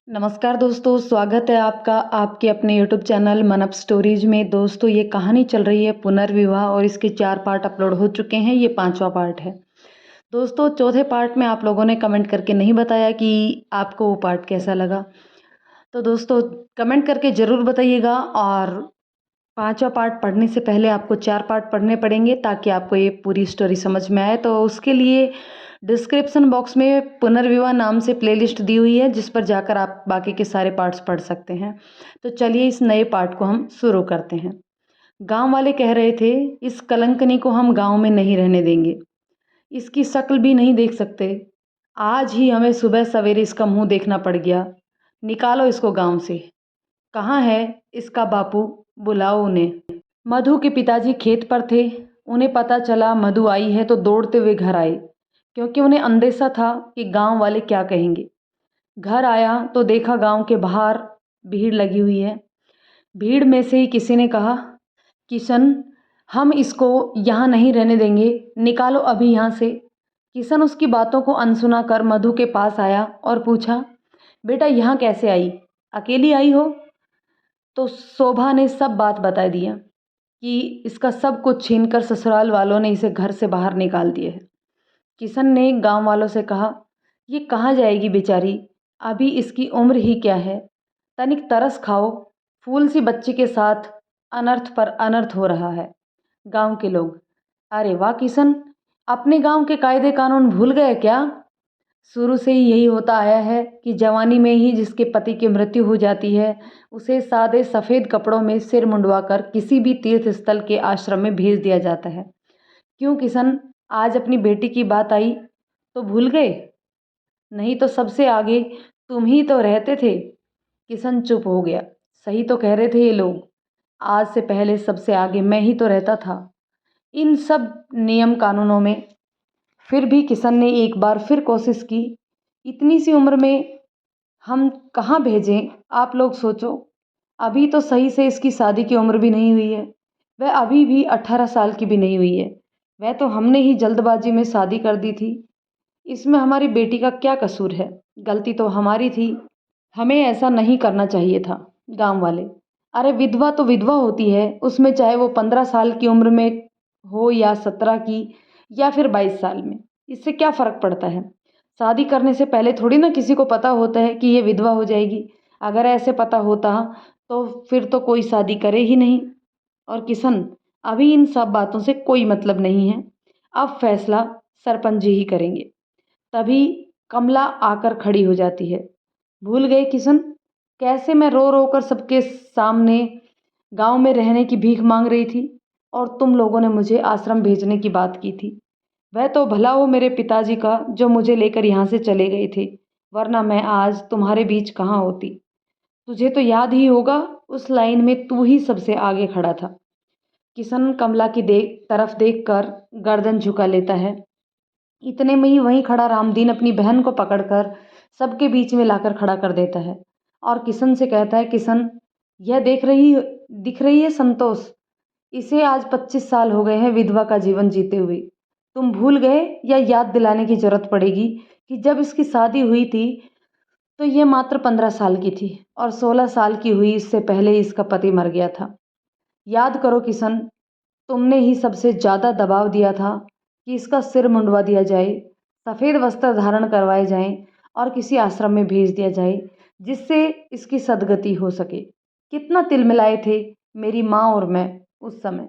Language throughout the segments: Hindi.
नमस्कार दोस्तों, स्वागत है आपका आपके अपने यूट्यूब चैनल मन अप स्टोरीज में। दोस्तों, ये कहानी चल रही है पुनर्विवाह और इसके 4 पार्ट अपलोड हो चुके हैं। ये 5वां पार्ट है। दोस्तों, चौथे पार्ट में आप लोगों ने कमेंट करके नहीं बताया कि आपको वो पार्ट कैसा लगा। तो दोस्तों, कमेंट करके ज़रूर बताइएगा। और 5वां पार्ट पढ़ने से पहले आपको 4 पार्ट पढ़ने पड़ेंगे ताकि आपको ये पूरी स्टोरी समझ में आए। तो उसके लिए डिस्क्रिप्शन बॉक्स में पुनर्विवाह नाम से प्लेलिस्ट दी हुई है, जिस पर जाकर आप बाकी के सारे पार्ट्स पढ़ सकते हैं। तो चलिए इस नए पार्ट को हम शुरू करते हैं। गांव वाले कह रहे थे, इस कलंकनी को हम गांव में नहीं रहने देंगे। इसकी शक्ल भी नहीं देख सकते। आज ही हमें सुबह सवेरे इसका मुंह देखना पड़ गया। निकालो इसको गांव से। कहाँ है इसका बापू? बुलाओ उन्हें। मधु के पिताजी खेत पर थे। उन्हें पता चला मधु आई है तो दौड़ते हुए घर आए, क्योंकि उन्हें अंदेशा था कि गांव वाले क्या कहेंगे। घर आया तो देखा गांव के बाहर भीड़ लगी हुई है। भीड़ में से ही किसी ने कहा, किशन, हम इसको यहाँ नहीं रहने देंगे, निकालो अभी यहाँ से। किशन उसकी बातों को अनसुना कर मधु के पास आया और पूछा, बेटा यहाँ कैसे आई? अकेली आई हो? तो शोभा ने सब बात बता दिया कि इसका सब कुछ छीनकर ससुराल वालों ने इसे घर से बाहर निकाल दिया है। किशन ने गांव वालों से कहा, ये कहाँ जाएगी बेचारी? अभी इसकी उम्र ही क्या है? तनिक तरस खाओ। फूल सी बच्ची के साथ अनर्थ पर अनर्थ हो रहा है। गांव के लोग, अरे वाह किशन, अपने गांव के कायदे कानून भूल गए क्या? शुरू से ही यही होता आया है कि जवानी में ही जिसके पति की मृत्यु हो जाती है, उसे सादे सफ़ेद कपड़ों में सिर मुंडवाकर किसी भी तीर्थ स्थल के आश्रम में भेज दिया जाता है। क्यों किशन, आज अपनी बेटी की बात आई तो भूल गए? नहीं तो सबसे आगे तुम ही तो रहते थे। किशन चुप हो गया। सही तो कह रहे थे ये लोग। आज से पहले सबसे आगे मैं ही तो रहता था इन सब नियम कानूनों में। फिर भी किशन ने एक बार फिर कोशिश की। इतनी सी उम्र में हम कहाँ भेजें? आप लोग सोचो। अभी तो सही से इसकी शादी की उम्र भी नहीं हुई है। वह अभी भी 18 साल की भी नहीं हुई है। वह तो हमने ही जल्दबाजी में शादी कर दी थी। इसमें हमारी बेटी का क्या कसूर है? गलती तो हमारी थी। हमें ऐसा नहीं करना चाहिए था। गांव वाले, अरे विधवा तो विधवा होती है, उसमें चाहे वो 15 साल की उम्र में हो या 17 की या फिर 22 साल में, इससे क्या फ़र्क पड़ता है? शादी करने से पहले थोड़ी ना किसी को पता होता है कि ये विधवा हो जाएगी। अगर ऐसे पता होता तो फिर तो कोई शादी करे ही नहीं। और किशन, अभी इन सब बातों से कोई मतलब नहीं है। अब फैसला सरपंच जी ही करेंगे। तभी कमला आकर खड़ी हो जाती है। भूल गए किशन, कैसे मैं रो रो कर सबके सामने गांव में रहने की भीख मांग रही थी और तुम लोगों ने मुझे आश्रम भेजने की बात की थी। वह तो भला हो मेरे पिताजी का जो मुझे लेकर यहाँ से चले गए थे, वरना मैं आज तुम्हारे बीच कहाँ होती। तुझे तो याद ही होगा, उस लाइन में तू ही सबसे आगे खड़ा था। किशन कमला की तरफ देखकर गर्दन झुका लेता है। इतने में ही वहीं खड़ा रामदीन अपनी बहन को पकड़कर सबके बीच में लाकर खड़ा कर देता है और किशन से कहता है, किशन, यह दिख रही है संतोष। इसे आज 25 साल हो गए हैं विधवा का जीवन जीते हुए। तुम भूल गए या याद दिलाने की जरूरत पड़ेगी कि जब इसकी शादी हुई थी तो ये मात्र 15 साल की थी और 16 साल की हुई इससे पहले ही इसका पति मर गया था। याद करो किशन, तुमने ही सबसे ज़्यादा दबाव दिया था कि इसका सिर मुंडवा दिया जाए, सफ़ेद वस्त्र धारण करवाए जाएं और किसी आश्रम में भेज दिया जाए जिससे इसकी सद्गति हो सके। कितना तिलमिलाए थे मेरी माँ और मैं उस समय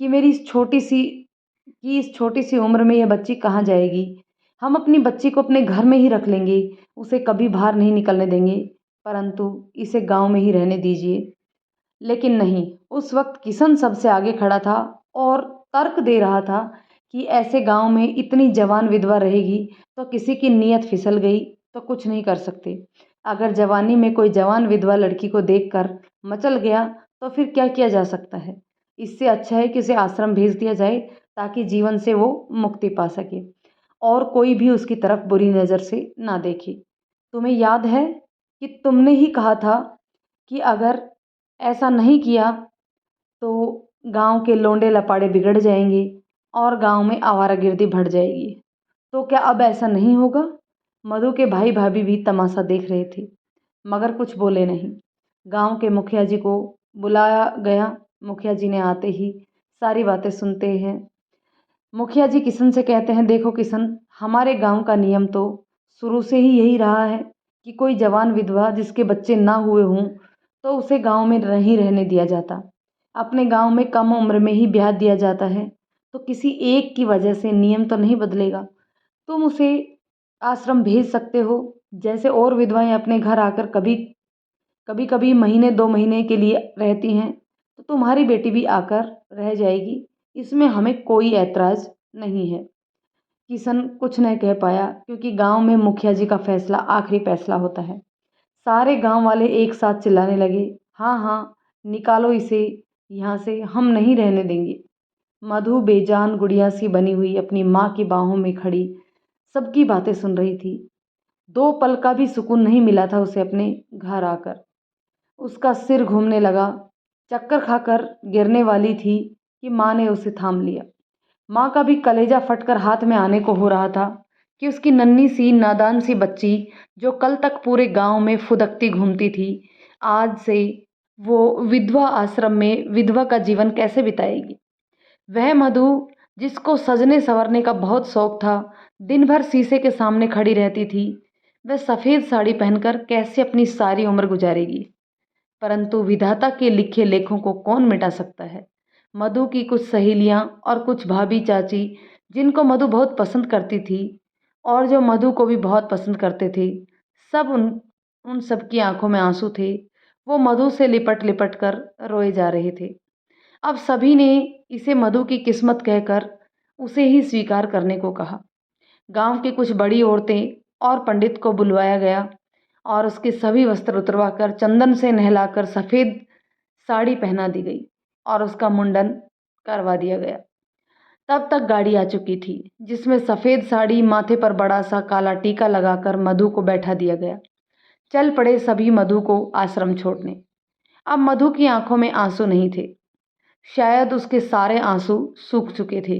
कि इस छोटी सी उम्र में यह बच्ची कहाँ जाएगी। हम अपनी बच्ची को अपने घर में ही रख लेंगे, उसे कभी बाहर नहीं निकलने देंगे, परंतु इसे गांव में ही रहने दीजिए। लेकिन नहीं, उस वक्त किशन सबसे आगे खड़ा था और तर्क दे रहा था कि ऐसे गांव में इतनी जवान विधवा रहेगी तो किसी की नीयत फिसल गई तो कुछ नहीं कर सकते। अगर जवानी में कोई जवान विधवा लड़की को देखकर मचल गया तो फिर क्या किया जा सकता है? इससे अच्छा है कि उसे आश्रम भेज दिया जाए ताकि जीवन से वो मुक्ति पा सके और कोई भी उसकी तरफ बुरी नज़र से ना देखे। तुम्हें याद है कि तुमने ही कहा था कि अगर ऐसा नहीं किया तो गांव के लोंडे लपाड़े बिगड़ जाएंगे और गांव में आवारागर्दी बढ़ जाएगी। तो क्या अब ऐसा नहीं होगा? मधु के भाई भाभी भी तमाशा देख रहे थे। मगर कुछ बोले नहीं। गांव के मुखिया जी को बुलाया गया। मुखिया जी ने आते ही सारी बातें सुनते हैं। मुखिया जी किशन से कहते हैं, देखो किशन, हमारे गांव का नियम तो शुरू से ही यही रहा है कि कोई जवान विधवा जिसके बच्चे ना हुए हों तो उसे गांव में नहीं रहने दिया जाता। अपने गांव में कम उम्र में ही ब्याह दिया जाता है। तो किसी एक की वजह से नियम तो नहीं बदलेगा। तुम उसे आश्रम भेज सकते हो, जैसे और विधवाएं अपने घर आकर कभी कभी कभी महीने 2 महीने के लिए रहती हैं, तो तुम्हारी बेटी भी आकर रह जाएगी। इसमें हमें कोई ऐतराज नहीं है। किशन कुछ न कह पाया, क्योंकि गांव में मुखिया जी का फैसला आखिरी फैसला होता है। सारे गांव वाले एक साथ चिल्लाने लगे, हाँ हाँ, निकालो इसे यहाँ से, हम नहीं रहने देंगे। मधु बेजान गुड़िया सी बनी हुई अपनी माँ की बाहों में खड़ी सबकी बातें सुन रही थी। 2 पल का भी सुकून नहीं मिला था उसे अपने घर आकर। उसका सिर घूमने लगा, चक्कर खाकर गिरने वाली थी कि माँ ने उसे थाम लिया। माँ का भी कलेजा फटकर हाथ में आने को हो रहा था कि उसकी नन्ही सी नादान सी बच्ची, जो कल तक पूरे गांव में फुदकती घूमती थी, आज से वो विधवा आश्रम में विधवा का जीवन कैसे बिताएगी। वह मधु, जिसको सजने संवरने का बहुत शौक था, दिन भर शीशे के सामने खड़ी रहती थी, वह सफ़ेद साड़ी पहनकर कैसे अपनी सारी उम्र गुजारेगी। परंतु विधाता के लिखे लेखों को कौन मिटा सकता है। मधु की कुछ सहेलियां और कुछ भाभी चाची, जिनको मधु बहुत पसंद करती थी और जो मधु को भी बहुत पसंद करते थे, सब उन उन सबकी आंखों में आंसू थे। वो मधु से लिपट लिपट कर रोए जा रहे थे। अब सभी ने इसे मधु की किस्मत कहकर उसे ही स्वीकार करने को कहा। गांव की कुछ बड़ी औरतें और पंडित को बुलवाया गया और उसके सभी वस्त्र उतरवाकर चंदन से नहलाकर सफ़ेद साड़ी पहना दी गई और उसका मुंडन करवा दिया गया। तब तक गाड़ी आ चुकी थी, जिसमें सफ़ेद साड़ी, माथे पर बड़ा सा काला टीका लगाकर मधु को बैठा दिया गया। चल पड़े सभी मधु को आश्रम छोड़ने। अब मधु की आंखों में आंसू नहीं थे। शायद उसके सारे आंसू सूख चुके थे,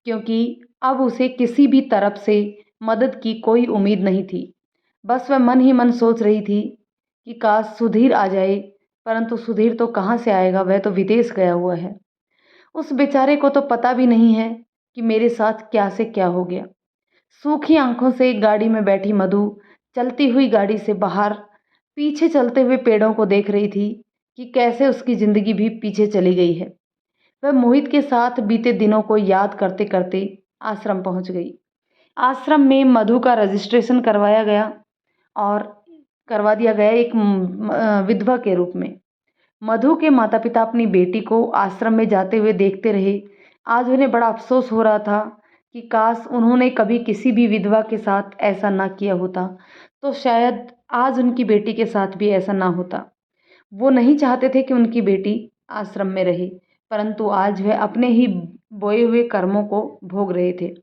क्योंकि अब उसे किसी भी तरफ से मदद की कोई उम्मीद नहीं थी। बस वह मन ही मन सोच रही थी कि काश सुधीर आ जाए, परंतु सुधीर तो कहाँ से आएगा, वह तो विदेश गया हुआ है। उस बेचारे को तो पता भी नहीं है कि मेरे साथ क्या से क्या हो गया। सूखी आंखों से एक गाड़ी में बैठी मधु चलती हुई गाड़ी से बाहर पीछे चलते हुए पेड़ों को देख रही थी कि कैसे उसकी जिंदगी भी पीछे चली गई है। वह मोहित के साथ बीते दिनों को याद करते करते आश्रम पहुंच गई। आश्रम में मधु का रजिस्ट्रेशन करवाया गया और करवा दिया गया एक विधवा के रूप में। मधु के माता पिता अपनी बेटी को आश्रम में जाते हुए देखते रहे। आज उन्हें बड़ा अफसोस हो रहा था कि काश उन्होंने कभी किसी भी विधवा के साथ ऐसा ना किया होता, तो शायद आज उनकी बेटी के साथ भी ऐसा ना होता। वो नहीं चाहते थे कि उनकी बेटी आश्रम में रहे, परंतु आज वह अपने ही बोए हुए कर्मों को भोग रहे थे।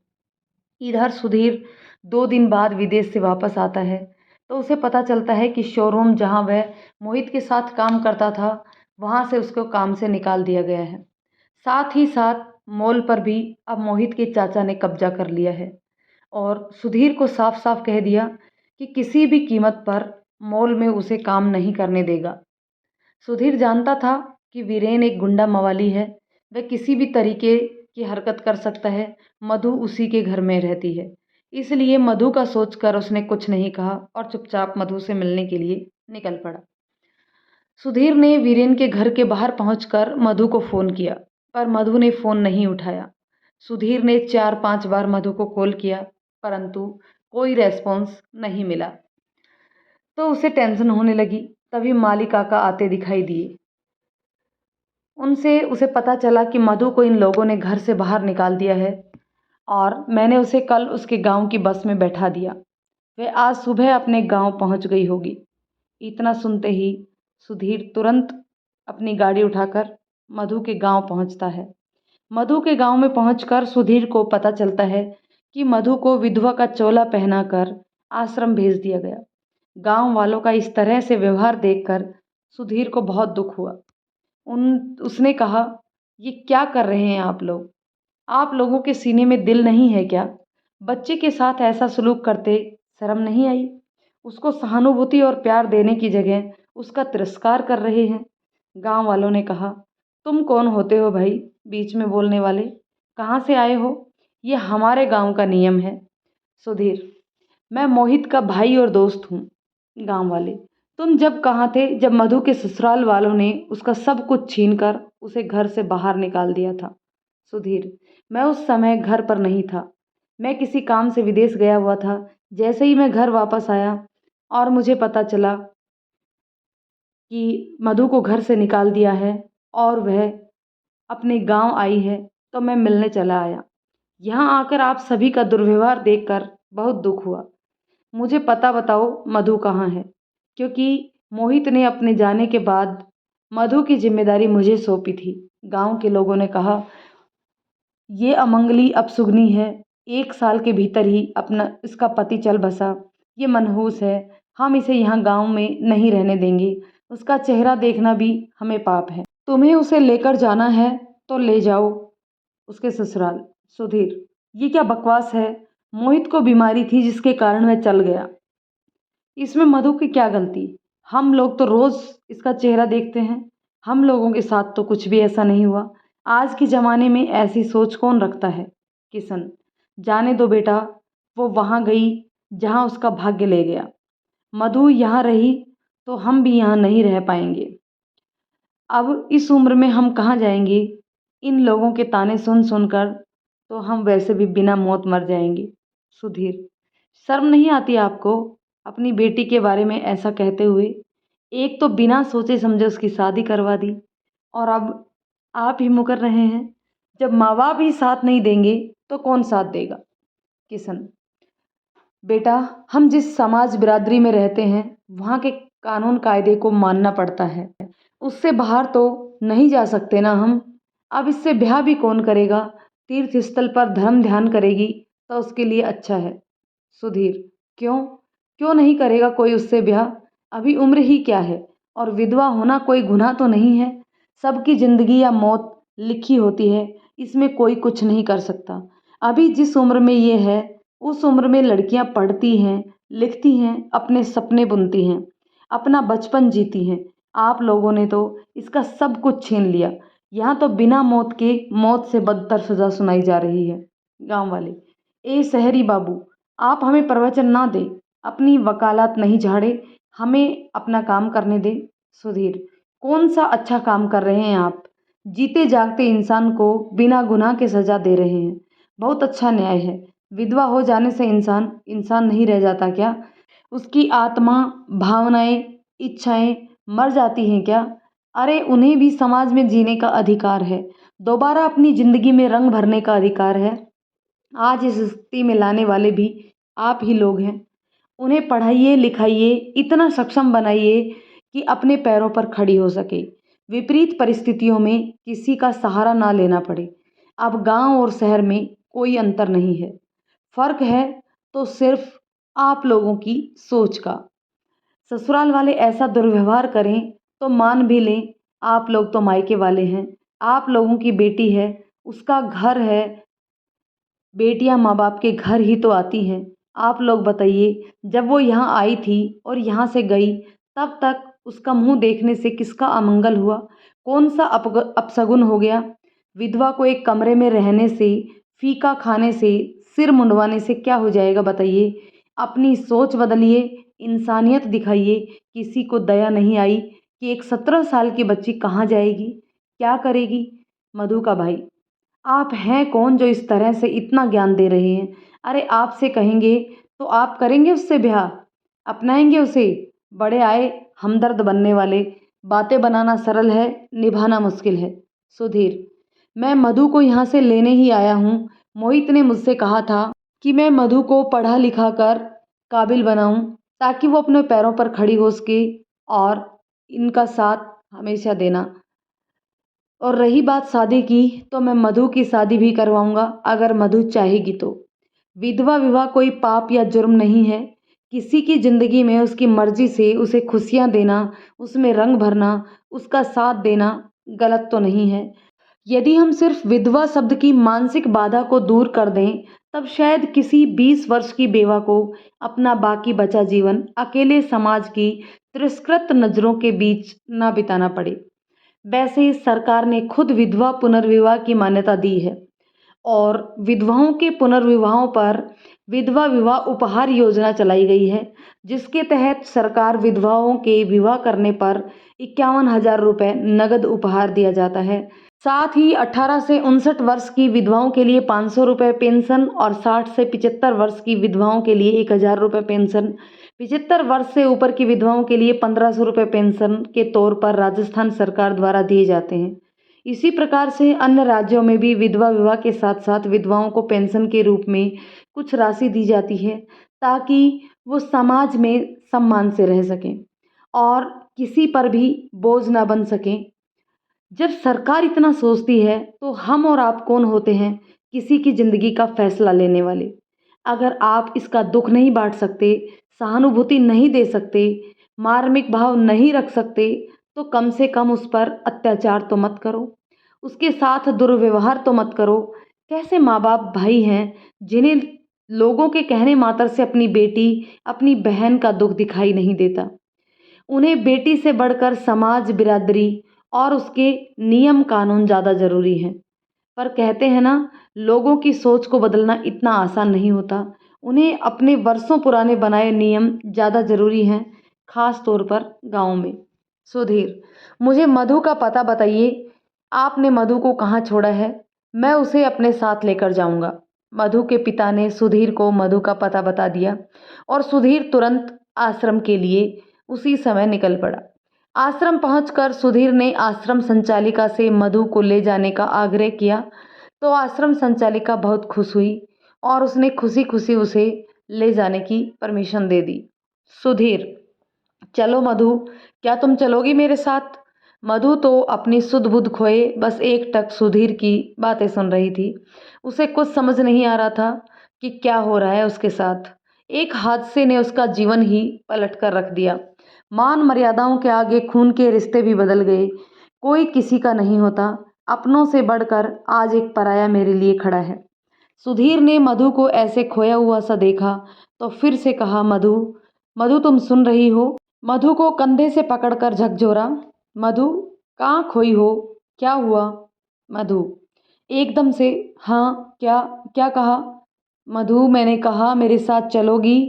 इधर सुधीर 2 दिन बाद विदेश से वापस आता है, तो उसे पता चलता है कि शोरूम जहां वह मोहित के साथ काम करता था, वहां से उसको काम से निकाल दिया गया है। साथ ही साथ मॉल पर भी अब मोहित के चाचा ने कब्जा कर लिया है और सुधीर को साफ साफ कह दिया कि किसी भी कीमत पर मॉल में उसे काम नहीं करने देगा। सुधीर जानता था कि वीरेन एक गुंडा मवाली है, वह किसी भी तरीके की हरकत कर सकता है। मधु उसी के घर में रहती है, इसलिए मधु का सोचकर उसने कुछ नहीं कहा और चुपचाप मधु से मिलने के लिए निकल पड़ा। सुधीर ने वीरेन के घर के बाहर पहुंचकर मधु को फ़ोन किया, पर मधु ने फ़ोन नहीं उठाया। सुधीर ने 4-5 बार मधु को कॉल किया, परंतु कोई रेस्पॉन्स नहीं मिला। तो उसे टेंशन होने लगी। तभी माली काका आते दिखाई दिए। उनसे उसे पता चला कि मधु को इन लोगों ने घर से बाहर निकाल दिया है और मैंने उसे कल उसके गांव की बस में बैठा दिया। वह आज सुबह अपने गांव पहुंच गई होगी। इतना सुनते ही सुधीर तुरंत अपनी गाड़ी उठाकर मधु के गांव पहुंचता है। मधु के गांव में पहुंचकर सुधीर को पता चलता है कि मधु को विधवा का चोला पहनाकर आश्रम भेज दिया गया। गांव वालों का इस तरह से व्यवहार देखकर सुधीर को बहुत दुख हुआ। उसने कहा, ये क्या कर रहे हैं आप लोग? आप लोगों के सीने में दिल नहीं है क्या? बच्चे के साथ ऐसा सलूक करते शर्म नहीं आई? उसको सहानुभूति और प्यार देने की जगह उसका तिरस्कार कर रहे हैं। गांव वालों ने कहा, तुम कौन होते हो भाई बीच में बोलने वाले, कहाँ से आए हो? ये हमारे गांव का नियम है। सुधीर, मैं मोहित का भाई और दोस्त हूँ। गांव वाले, तुम जब कहाँ थे जब मधु के ससुराल वालों ने उसका सब कुछ छीनकर उसे घर से बाहर निकाल दिया था? सुधीर, मैं उस समय घर पर नहीं था, मैं किसी काम से विदेश गया हुआ था। जैसे ही मैं घर वापस आया और मुझे पता चला कि मधु को घर से निकाल दिया है और वह अपने गांव आई है, तो मैं मिलने चला आया। यहाँ आकर आप सभी का दुर्व्यवहार देखकर बहुत दुख हुआ। मुझे पता बताओ मधु कहाँ है, क्योंकि मोहित ने अपने जाने के बाद मधु की जिम्मेदारी मुझे सौंपी थी। गांव के लोगों ने कहा, ये अमंगली अपशुगनी है, 1 साल के भीतर ही अपना इसका पति चल बसा। ये मनहूस है, हम इसे यहाँ गांव में नहीं रहने देंगे। उसका चेहरा देखना भी हमें पाप है। तुम्हें उसे लेकर जाना है तो ले जाओ उसके ससुराल। सुधीर, ये क्या बकवास है? मोहित को बीमारी थी जिसके कारण वह चल गया, इसमें मधु की क्या गलती? हम लोग तो रोज इसका चेहरा देखते हैं, हम लोगों के साथ तो कुछ भी ऐसा नहीं हुआ। आज के ज़माने में ऐसी सोच कौन रखता है? किशन, जाने दो बेटा, वो वहाँ गई जहाँ उसका भाग्य ले गया। मधु यहाँ रही तो हम भी यहाँ नहीं रह पाएंगे। अब इस उम्र में हम कहाँ जाएंगे? इन लोगों के ताने सुन सुनकर तो हम वैसे भी बिना मौत मर जाएंगे। सुधीर, शर्म नहीं आती आपको अपनी बेटी के बारे में ऐसा कहते हुए? एक तो बिना सोचे समझे उसकी शादी करवा दी और अब आप ही मुकर रहे हैं। जब माँ बाप ही साथ नहीं देंगे तो कौन साथ देगा? किशन, बेटा, हम जिस समाज बिरादरी में रहते हैं वहाँ के कानून कायदे को मानना पड़ता है, उससे बाहर तो नहीं जा सकते ना हम। अब इससे ब्याह भी कौन करेगा? तीर्थ स्थल पर धर्म ध्यान करेगी तो उसके लिए अच्छा है। सुधीर, क्यों क्यों नहीं करेगा कोई उससे ब्याह? अभी उम्र ही क्या है, और विधवा होना कोई गुनाह तो नहीं है। सबकी जिंदगी या मौत लिखी होती है, इसमें कोई कुछ नहीं कर सकता। अभी जिस उम्र में ये है उस उम्र में लड़कियां पढ़ती हैं, लिखती हैं, अपने सपने बुनती हैं, अपना बचपन जीती हैं। आप लोगों ने तो इसका सब कुछ छीन लिया। यहाँ तो बिना मौत के मौत से बदतर सजा सुनाई जा रही है। गांव वाले, ए शहरी बाबू, आप हमें प्रवचन ना दें, अपनी वकालत नहीं झाड़े, हमें अपना काम करने दें। सुधीर, कौन सा अच्छा काम कर रहे हैं आप? जीते जागते इंसान को बिना गुनाह के सजा दे रहे हैं। बहुत अच्छा न्याय है। विधवा हो जाने से इंसान इंसान नहीं रह जाता क्या? उसकी आत्मा, भावनाएं, इच्छाएं मर जाती हैं क्या? अरे उन्हें भी समाज में जीने का अधिकार है, दोबारा अपनी जिंदगी में रंग भरने का अधिकार है। आज इस स्थिति में लाने वाले भी आप ही लोग हैं। उन्हें पढ़ाइए लिखाइए, इतना सक्षम बनाइए कि अपने पैरों पर खड़ी हो सके, विपरीत परिस्थितियों में किसी का सहारा ना लेना पड़े। अब गांव और शहर में कोई अंतर नहीं है, फर्क है तो सिर्फ आप लोगों की सोच का। ससुराल वाले ऐसा दुर्व्यवहार करें तो मान भी लें, आप लोग तो मायके वाले हैं, आप लोगों की बेटी है, उसका घर है। बेटियां माँ बाप के घर ही तो आती हैं। आप लोग बताइए, जब वो यहाँ आई थी और यहाँ से गई, तब तक उसका मुंह देखने से किसका अमंगल हुआ? कौन सा अपशगुन हो गया? विधवा को एक कमरे में रहने से, फीका खाने से, सिर मुंडवाने से क्या हो जाएगा बताइए? अपनी सोच बदलिए, इंसानियत दिखाइए। किसी को दया नहीं आई कि एक 17 साल की बच्ची कहाँ जाएगी, क्या करेगी? मधु का भाई, आप हैं कौन जो इस तरह से इतना ज्ञान दे रहे हैं? अरे आपसे कहेंगे तो आप करेंगे उससे ब्याह, अपनाएंगे उसे? बड़े आए हमदर्द बनने वाले। बातें बनाना सरल है, निभाना मुश्किल है। सुधीर, मैं मधु को यहाँ से लेने ही आया हूँ। मोहित ने मुझसे कहा था कि मैं मधु को पढ़ा लिखा कर काबिल बनाऊं ताकि वो अपने पैरों पर खड़ी हो सके और इनका साथ हमेशा देना। और रही बात शादी की, तो मैं मधु की शादी भी करवाऊंगा अगर मधु चाहेगी तो। विधवा विवाह कोई पाप या जुर्म नहीं है। किसी की जिंदगी में उसकी मर्जी से उसे खुशियां देना, उसमें रंग भरना, उसका साथ देना गलत तो नहीं है। यदि हम सिर्फ विधवा शब्द की मानसिक बाधा को दूर कर दें तब शायद किसी 20 वर्ष की बेवा को अपना बाकी बचा जीवन अकेले समाज की तिरस्कृत नज़रों के बीच ना बिताना पड़े। वैसे ही सरकार ने खुद विधवा पुनर्विवाह की मान्यता दी है और विधवाओं के पुनर्विवाहों पर विधवा विवाह उपहार योजना चलाई गई है, जिसके तहत सरकार विधवाओं के विवाह करने पर 51,000 रुपये नगद उपहार दिया जाता है। साथ ही 18 से 59 वर्ष की विधवाओं के लिए 500 रुपये पेंशन और 60 से 75 वर्ष की विधवाओं के लिए 1,000 रुपये पेंशन, 75 वर्ष से ऊपर की विधवाओं के लिए 1,500 रुपये पेंशन के तौर पर राजस्थान सरकार द्वारा दिए जाते हैं। इसी प्रकार से अन्य राज्यों में भी विधवा विवाह के साथ साथ विधवाओं को पेंशन के रूप में कुछ राशि दी जाती है, ताकि वो समाज में सम्मान से रह सकें और किसी पर भी बोझ ना बन सकें। जब सरकार इतना सोचती है तो हम और आप कौन होते हैं किसी की ज़िंदगी का फैसला लेने वाले। अगर आप इसका दुख नहीं बांट सकते, सहानुभूति नहीं दे सकते, मार्मिक भाव नहीं रख सकते, तो कम से कम उस पर अत्याचार तो मत करो, उसके साथ दुर्व्यवहार तो मत करो। कैसे माँ बाप भाई हैं जिन्हें लोगों के कहने मात्र से अपनी बेटी, अपनी बहन का दुख दिखाई नहीं देता। उन्हें बेटी से बढ़कर समाज, बिरादरी और उसके नियम कानून ज़्यादा ज़रूरी हैं। पर कहते हैं ना, लोगों की सोच को बदलना इतना आसान नहीं होता। उन्हें अपने वर्षों पुराने बनाए नियम ज़्यादा ज़रूरी हैं, खास तौर पर गाँव में। सुधीर, मुझे मधु का पता बताइए। आपने मधु को कहाँ छोड़ा है? मैं उसे अपने साथ लेकर जाऊंगा। मधु के पिता ने सुधीर को मधु का पता बता दिया और सुधीर तुरंत आश्रम के लिए उसी समय निकल पड़ा। आश्रम पहुंचकर सुधीर ने आश्रम संचालिका से मधु को ले जाने का आग्रह किया, तो आश्रम संचालिका बहुत खुश हुई और उसने खुशी खुशी उसे ले जाने की परमिशन दे दी। सुधीर, चलो मधु, क्या तुम चलोगी मेरे साथ? मधु तो अपनी सुध बुध खोए बस एक टक सुधीर की बातें सुन रही थी। उसे कुछ समझ नहीं आ रहा था कि क्या हो रहा है उसके साथ। एक हादसे ने उसका जीवन ही पलट कर रख दिया। मान मर्यादाओं के आगे खून के रिश्ते भी बदल गए। कोई किसी का नहीं होता। अपनों से बढ़कर आज एक पराया मेरे लिए खड़ा है। सुधीर ने मधु को ऐसे खोया हुआ सा देखा तो फिर से कहा, मधु, मधु तुम सुन रही हो? मधु को कंधे से पकड़कर झकझोरा। मधु, कहाँ खोई हो? क्या हुआ? मधु एकदम से, हाँ, क्या क्या कहा? मधु, मैंने कहा मेरे साथ चलोगी,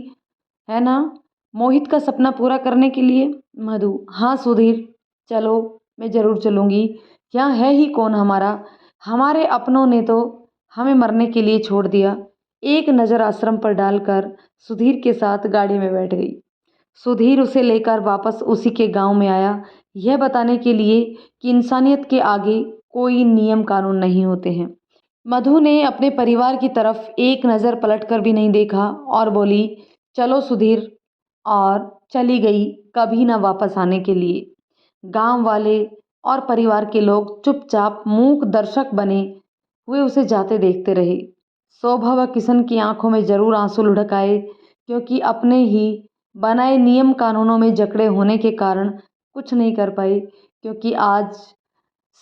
है ना, मोहित का सपना पूरा करने के लिए? मधु, हाँ सुधीर, चलो, मैं ज़रूर चलूँगी। यहाँ है ही कौन हमारा? हमारे अपनों ने तो हमें मरने के लिए छोड़ दिया। एक नज़र आश्रम पर डालकर सुधीर के साथ गाड़ी में बैठ गई। सुधीर उसे लेकर वापस उसी के गांव में आया, यह बताने के लिए कि इंसानियत के आगे कोई नियम कानून नहीं होते हैं। मधु ने अपने परिवार की तरफ एक नज़र पलटकर भी नहीं देखा और बोली, चलो सुधीर, और चली गई कभी ना वापस आने के लिए। गांव वाले और परिवार के लोग चुपचाप मूक दर्शक बने हुए उसे जाते देखते रहे। शोभा व किशन की आंखों में जरूर आंसू लुढ़क आए, क्योंकि अपने ही बनाए नियम कानूनों में जकड़े होने के कारण कुछ नहीं कर पाए, क्योंकि आज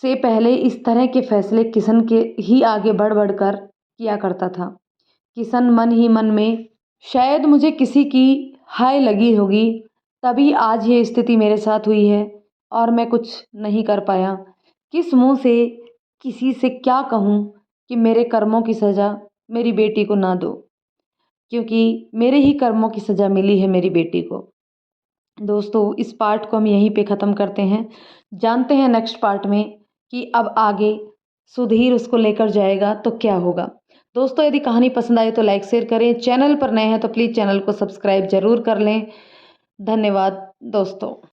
से पहले इस तरह के फैसले किशन के ही आगे बढ़ बढ़ कर किया करता था। किशन मन ही मन में, शायद मुझे किसी की हाय लगी होगी, तभी आज ये स्थिति मेरे साथ हुई है और मैं कुछ नहीं कर पाया। किस मुंह से किसी से क्या कहूँ कि मेरे कर्मों की सज़ा मेरी बेटी को ना दो, क्योंकि मेरे ही कर्मों की सज़ा मिली है मेरी बेटी को। दोस्तों, इस पार्ट को हम यहीं पे ख़त्म करते हैं। जानते हैं नेक्स्ट पार्ट में कि अब आगे सुधीर उसको लेकर जाएगा तो क्या होगा। दोस्तों, यदि कहानी पसंद आए तो लाइक शेयर करें। चैनल पर नए हैं तो प्लीज़ चैनल को सब्सक्राइब ज़रूर कर लें। धन्यवाद दोस्तों।